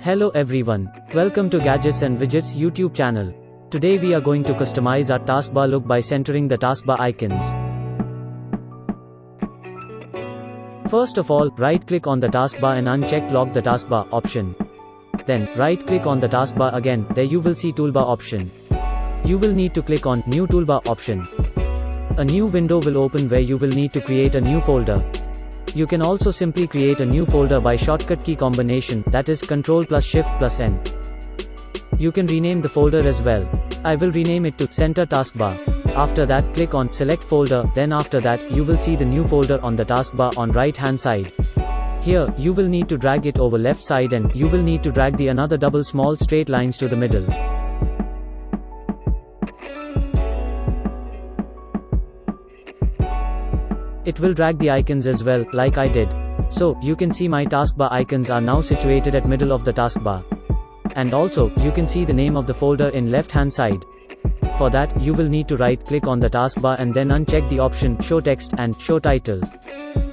Hello everyone, welcome to Gadgets and Widgets YouTube channel. Today we are going to customize our taskbar look by centering the taskbar icons. First of all, right click on the taskbar and uncheck Lock the taskbar option. Then, right click on the taskbar again, there you will see toolbar option. You will need to click on New Toolbar option. A new window will open where you will need to create a new folder. You can also simply create a new folder by shortcut key combination, that is Ctrl plus Shift plus N. You can rename the folder as well. I will rename it to Center Taskbar. After that, click on Select Folder, then after that, you will see the new folder on the taskbar on right hand side. Here, you will need to drag it over left side and you will need to drag the another double small straight lines to the middle. It will drag the icons as well, like I did. So, you can see my taskbar icons are now situated at middle of the taskbar. And also, you can see the name of the folder in left hand side. For that, you will need to right click on the taskbar and then uncheck the option Show Text and Show Title.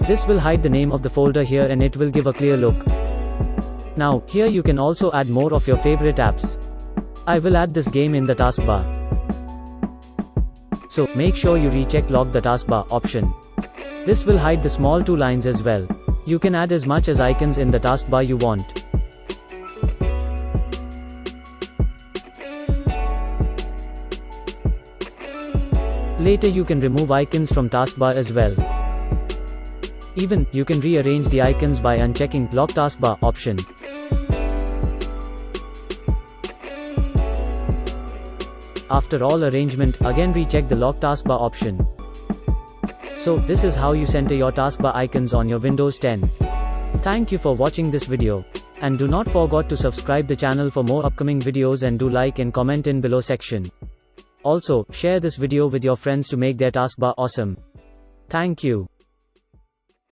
This will hide the name of the folder here and it will give a clear look. Now, here you can also add more of your favorite apps. I will add this game in the taskbar. So, make sure you recheck Lock the taskbar option. This will hide the small two lines as well. You can add as much as icons in the taskbar you want. Later you can remove icons from taskbar as well. Even, you can rearrange the icons by unchecking Lock Taskbar option. After all arrangement, again recheck the Lock Taskbar option. So, this is how you center your taskbar icons on your Windows 10. Thank you for watching this video. And do not forget to subscribe the channel for more upcoming videos and do like and comment in below section. Also, share this video with your friends to make their taskbar awesome. Thank you.